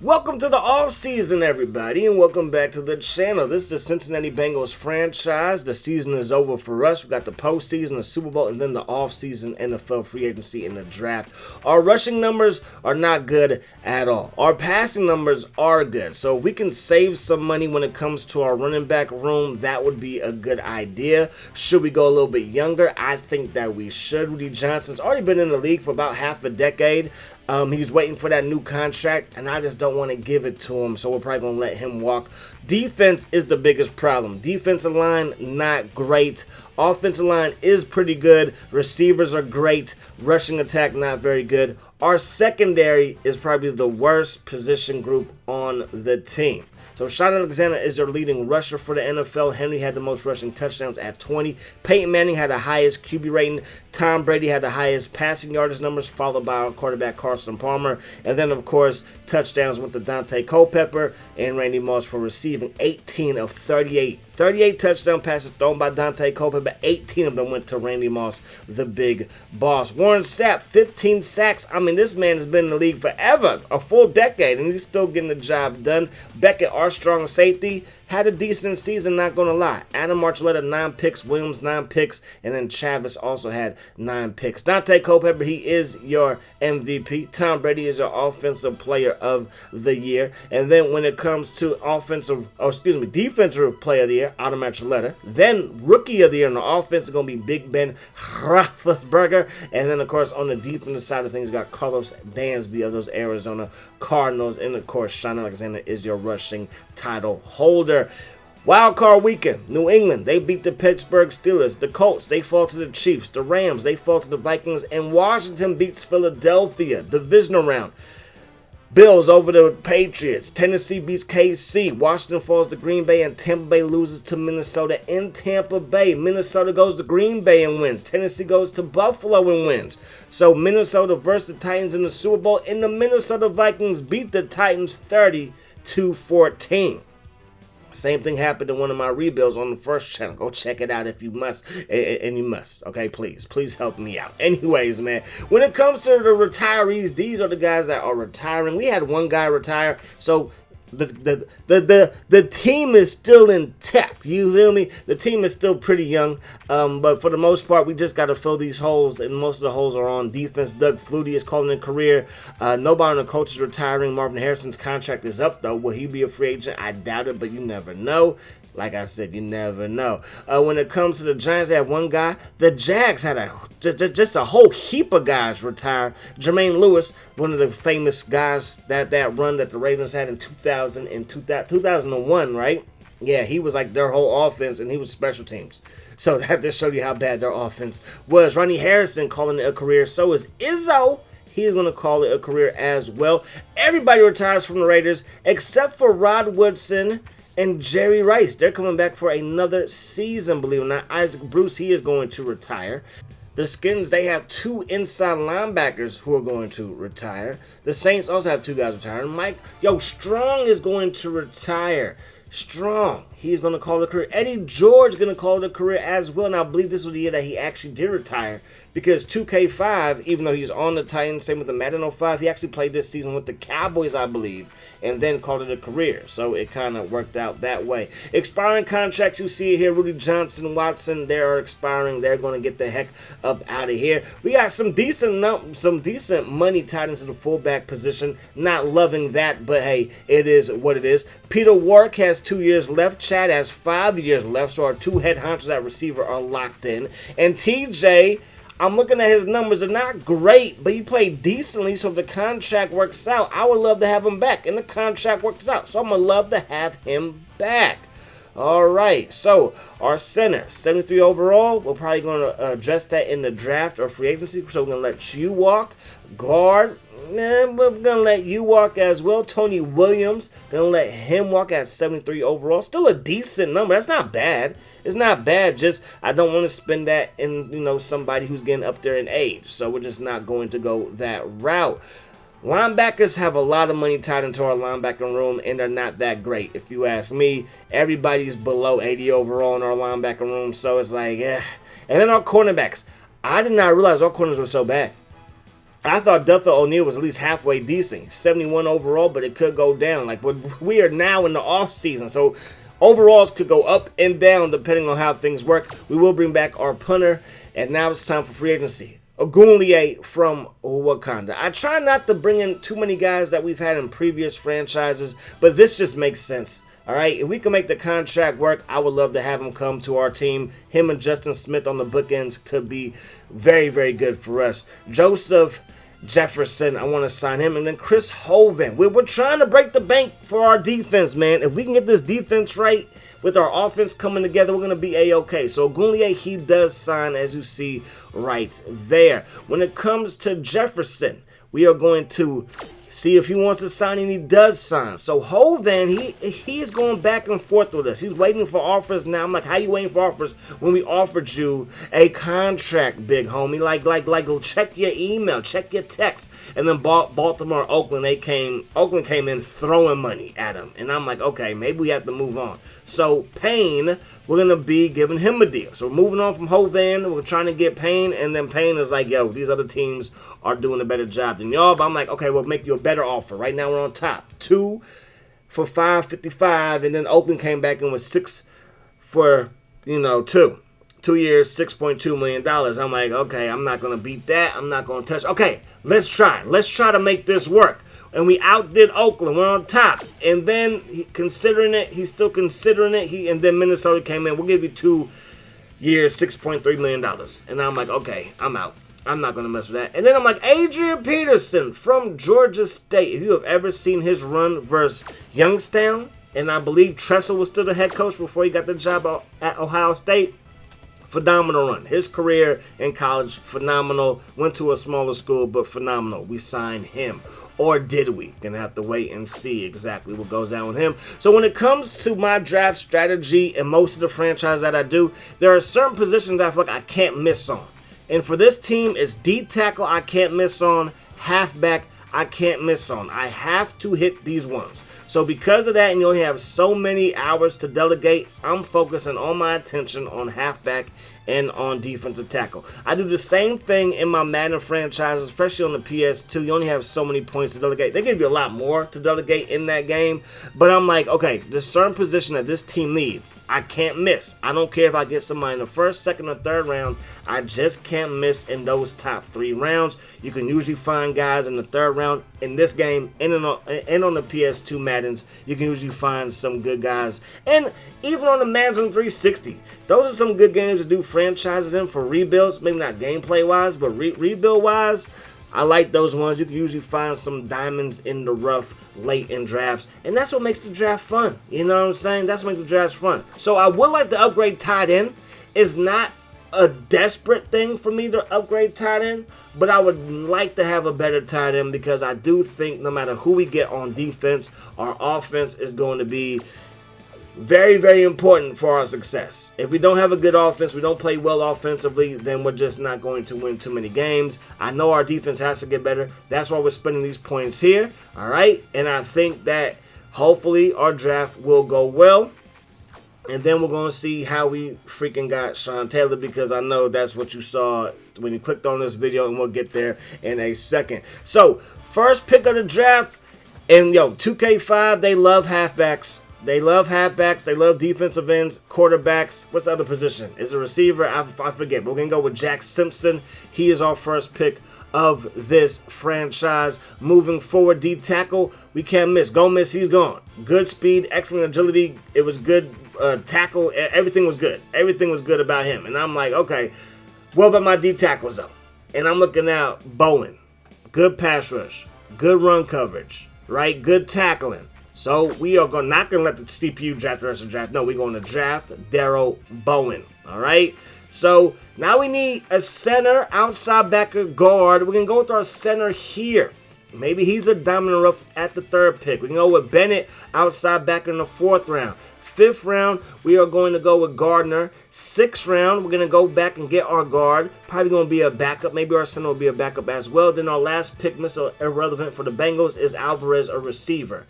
Welcome to the offseason, everybody, and welcome back to the channel. This is the Cincinnati Bengals franchise. The season is over for us. We got the postseason, the Super Bowl, and then the offseason NFL free agency and the draft. Our rushing numbers are not good at all. Our passing numbers are good. So if we can save some money when it comes to our running back room, that would be a good idea. Should we go a little bit younger? I think that we should. Rudy Johnson's already been in the league for about half a decade. He's waiting for that new contract, and I just don't want to give it to him, so we're probably going to let him walk. Defense is the biggest problem. Defensive line, not great. Offensive line is pretty good. Receivers are great. Rushing attack, not very good. Our secondary is probably the worst position group on the team. So Shaun Alexander is their leading rusher for the NFL. Henry had the most rushing touchdowns at 20. Peyton Manning had the highest QB rating. Tom Brady had the highest passing yardage numbers, followed by our quarterback Carson Palmer. And then, of course, touchdowns went to Dante Culpepper and Randy Moss for receiving 18 of 38. 38 touchdown passes thrown by Dante Culpepper, 18 of them went to Randy Moss, the big boss. Warren Sapp, 15 sacks. I mean, this man has been in the league forever, a full decade, and he's still getting the job done. Beckett, our strong safety, had a decent season, not going to lie. Adam Marchelletta, 9 picks. Williams, 9 picks. And then Chavis also had 9 picks. Dante Culpepper, he is your MVP. Tom Brady is your offensive player of the year. And then when it comes to defensive player of the year, Adam Marchelletta. Then rookie of the year on the offense is going to be Big Ben Roethlisberger. And then, of course, on the defensive side of things, you got Carlos Dansby of those Arizona Cardinals. And, of course, Shaun Alexander is your rushing title holder. Wild card weekend, New England, they beat the Pittsburgh Steelers. The Colts, they fall to the Chiefs. The Rams, they fall to the Vikings. And Washington beats Philadelphia, divisional round. Bills over the Patriots. Tennessee beats KC. Washington falls to Green Bay, and Tampa Bay loses to Minnesota in Tampa Bay. Minnesota goes to Green Bay and wins. Tennessee goes to Buffalo and wins. So Minnesota versus the Titans in the Super Bowl, and the Minnesota Vikings beat the Titans 30-14. Same thing happened in one of my rebuilds on the first channel. Go check it out if you must. And you must. Okay, please help me out. Anyways, man, when it comes to the retirees, these are the guys that are retiring. We had one guy retire, so the team is still intact. You feel me? The team is still pretty young, but for the most part, we just got to fill these holes, and most of the holes are on defense. Doug Flutie is calling a career. Nobody on the coach is retiring. Marvin Harrison's contract is up, though. Will he be a free agent? I doubt it, but you never know. Like I said, you never know. When it comes to the Giants, they have one guy. The Jags had just a whole heap of guys retire. Jermaine Lewis, one of the famous guys that run that the Ravens had in 2001, right? Yeah, he was like their whole offense, and he was special teams. So that just showed you how bad their offense was. Ronnie Harrison calling it a career. So is Izzo. He's going to call it a career as well. Everybody retires from the Raiders except for Rod Woodson and Jerry Rice. They're coming back for another season, believe it or not. Isaac Bruce, he is going to retire. The Skins, they have 2 inside linebackers who are going to retire. The Saints also have 2 guys retiring. Strong is going to retire. Strong, he's going to call it a career. Eddie George is going to call it a career as well. And I believe this was the year that he actually did retire, because 2K5, even though he's on the Titans, same with the Madden 05, he actually played this season with the Cowboys, I believe, and then called it a career. So it kind of worked out that way. Expiring contracts, you see it here. Rudy Johnson, Watson, they are expiring. They're going to get the heck up out of here. We got some decent money tied into the fullback position. Not loving that, but hey, it is what it is. Peter Warrick has 2 years left. Chad has 5 years left. So our 2 head honchos at receiver are locked in. And TJ, I'm looking at his numbers. They're not great, but he played decently, so if the contract works out, I would love to have him back, and the contract works out, so I'm going to love to have him back. All right, so our center, 73 overall. We're probably going to address that in the draft or free agency, so we're going to let you walk. Guard, we're going to let you walk as well. Tony Williams, going to let him walk at 73 overall. Still a decent number. That's not bad. It's not bad, just I don't want to spend that in, somebody who's getting up there in age, so we're just not going to go that route. Linebackers have a lot of money tied into our linebacker room, and they're not that great. If you ask me, everybody's below 80 overall in our linebacker room, so it's like, eh. And then our cornerbacks. I did not realize our corners were so bad. I thought Duther O'Neal was at least halfway decent. 71 overall, but it could go down. Like, we are now in the offseason, so overalls could go up and down depending on how things work. We will bring back our punter, and now it's time for free agency. Ogunliye from Wakanda. I try not to bring in too many guys that we've had in previous franchises, but this just makes sense. All right, if we can make the contract work, I would love to have him come to our team. Him and Justin Smith on the bookends could be very, very good for us. Joseph Jefferson, I want to sign him. And then Chris Hovan. We're trying to break the bank for our defense, man. If we can get this defense right with our offense coming together, we're going to be A-okay. So Ogunliye, he does sign, as you see right there. When it comes to Jefferson, we are going to see if he wants to sign, and he does sign. So Hovan, he is going back and forth with us. He's waiting for offers now. I'm like, how you waiting for offers when we offered you a contract, big homie? Like, check your email, check your text. And then Baltimore, Oakland came in throwing money at him. And I'm like, okay, maybe we have to move on. So Payne, we're going to be giving him a deal. So we're moving on from Hovan. We're trying to get Payne. And then Payne is like, yo, these other teams are doing a better job than y'all. But I'm like, okay, we'll make you a better offer. Right now we're on top. 2 for $555. And then Oakland came back and was 6 for, 2. 2 years, $6.2 million. I'm like, okay, I'm not going to beat that. I'm not going to touch. Okay, let's try. Let's try to make this work. And we outdid Oakland. We're on top. And then he's still considering it. And then Minnesota came in. We'll give you 2 years, $6.3 million. And I'm like, okay, I'm out. I'm not going to mess with that. And then I'm like, Adrian Peterson from Georgia State. If you have ever seen his run versus Youngstown, and I believe Tressel was still the head coach before he got the job at Ohio State, phenomenal run. His career in college, phenomenal. Went to a smaller school, but phenomenal. We signed him. Or did we? Gonna have to wait and see exactly what goes down with him. So when it comes to my draft strategy and most of the franchise that I do, there are certain positions that I feel like I can't miss on. And for this team, it's D tackle I can't miss on, halfback I can't miss on. I have to hit these ones. So because of that, and you only have so many hours to delegate, I'm focusing all my attention on halfback and on defensive tackle. I do the same thing in my Madden franchise, especially on the PS2. You only have so many points to delegate. They give you a lot more to delegate in that game. But I'm like, okay, there's a certain position that this team needs. I can't miss. I don't care if I get somebody in the first, second, or third round. I just can't miss in those top 3 rounds. You can usually find guys in the third round. In this game and on the PS2 Maddens, you can usually find some good guys. And even on the Madden 360, those are some good games to do franchises in for rebuilds. Maybe not gameplay-wise, but rebuild-wise, I like those ones. You can usually find some diamonds in the rough late in drafts. And that's what makes the draft fun. You know what I'm saying? That's what makes the draft fun. So I would like to upgrade tight end. It's not a desperate thing for me to upgrade tight end, but I would like to have a better tight end because I do think no matter who we get on defense, our offense is going to be very, very important for our success. If we don't have a good offense, we don't play well offensively, then we're just not going to win too many games. I know our defense has to get better. That's why we're spending these points here, all right? And I think that hopefully our draft will go well. And then we're going to see how we freaking got Sean Taylor, because I know that's what you saw when you clicked on this video, and we'll get there in a second. So, first pick of the draft, and 2K5, they love halfbacks. They love halfbacks. They love defensive ends, quarterbacks. What's the other position? Is a receiver? I forget. But we're going to go with Jack Simpson. He is our first pick of this franchise. Moving forward, D tackle, we can't miss. Gomez, he's gone. Good speed, excellent agility. It was good tackle. Everything was good. Everything was good about him. And I'm like, okay, what about my D tackles though? And I'm looking out Bowen. Good pass rush. Good run coverage. Right? Good tackling. So we are not going to let the CPU draft the rest of the draft. No, we're going to draft Darrell Bowen. All right? So now we need a center, outside backer, guard. We're going to go with our center here. Maybe he's a diamond in the rough at the 3rd pick. We can go with Bennett, outside backer in the 4th round. 5th round, we are going to go with Gardner. 6th round, we're going to go back and get our guard. Probably going to be a backup. Maybe our center will be a backup as well. Then our last pick, Mr. Irrelevant for the Bengals, is Alvarez, a receiver.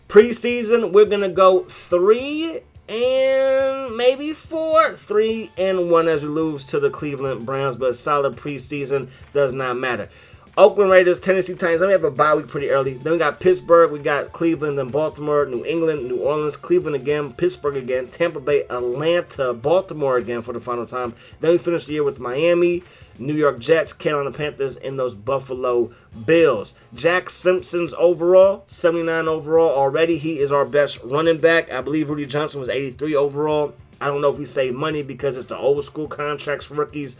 Preseason, we're going to go 3 and maybe 4. 3-1 as we lose to the Cleveland Browns, but a solid preseason does not matter. Oakland Raiders, Tennessee Titans. Then we have a bye week pretty early. Then we got Pittsburgh, we got Cleveland, then Baltimore, New England, New Orleans, Cleveland again, Pittsburgh again, Tampa Bay, Atlanta, Baltimore again for the final time. Then we finish the year with Miami, New York Jets, Carolina Panthers, and those Buffalo Bills. Jack Simpson's overall, 79 overall already. He is our best running back. I believe Rudy Johnson was 83 overall. I don't know if we save money because it's the old school contracts for rookies.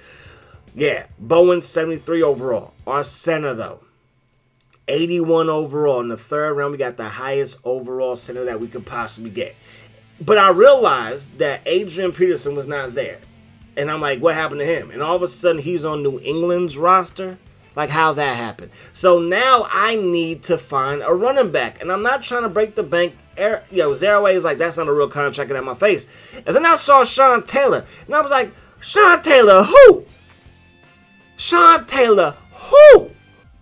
Yeah, Bowen, 73 overall. Our center, though, 81 overall. In the third round, we got the highest overall center that we could possibly get. But I realized that Adrian Peterson was not there. And I'm like, what happened to him? And all of a sudden, he's on New England's roster. Like, how that happened. So now I need to find a running back. And I'm not trying to break the bank. Zaraway is like, that's not a real contract in my face. And then I saw Sean Taylor. And I was like, Sean Taylor, who? Sean Taylor, who?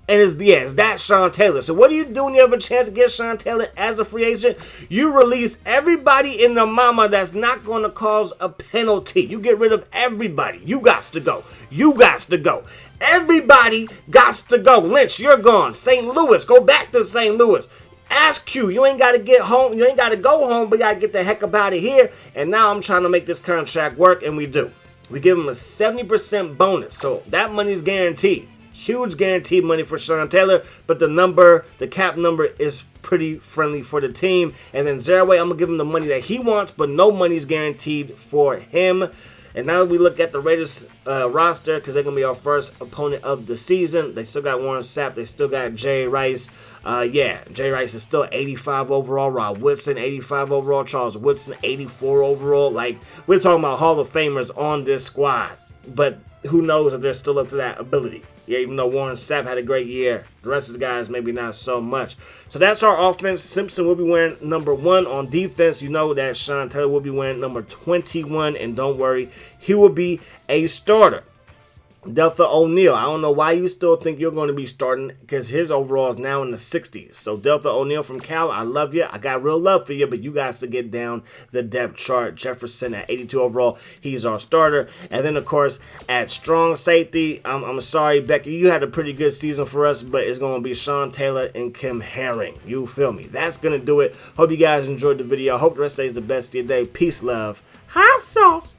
And it's that Sean Taylor. So what do you do when you have a chance to get Sean Taylor as a free agent? You release everybody in the mama that's not going to cause a penalty. You get rid of everybody. You got to go. You got to go. Everybody got to go. Lynch, you're gone. St. Louis, go back to St. Louis. Ask you ain't got to get home. You ain't got to go home, but you got to get the heck up out of here. And now I'm trying to make this contract work, and we do. We give him a 70% bonus, so that money's guaranteed. Huge guaranteed money for Sean Taylor, but the cap number is pretty friendly for the team. And then Zaraway, I'm going to give him the money that he wants, but no money's guaranteed for him. And now we look at the Raiders roster because they're going to be our first opponent of the season. They still got Warren Sapp. They still got Jay Rice. Jay Rice is still 85 overall. Rob Woodson, 85 overall. Charles Woodson, 84 overall. Like, we're talking about Hall of Famers on this squad. But who knows if they're still up to that ability. Yeah, even though Warren Sapp had a great year, the rest of the guys maybe not so much. So that's our offense. Simpson will be wearing number 1 on defense. You know that Sean Taylor will be wearing number 21, and don't worry, he will be a starter. Delta O'Neal, I don't know why you still think you're going to be starting because his overall is now in the 60s. So Delta O'Neal from Cal, I love you. I got real love for you, but you guys to get down the depth chart. Jefferson at 82 overall, he's our starter. And then, of course, at strong safety, I'm sorry, Becky, you had a pretty good season for us, but it's going to be Sean Taylor and Kim Herring. You feel me? That's going to do it. Hope you guys enjoyed the video. Hope the rest of the day is the best of your day. Peace, love. Hot sauce.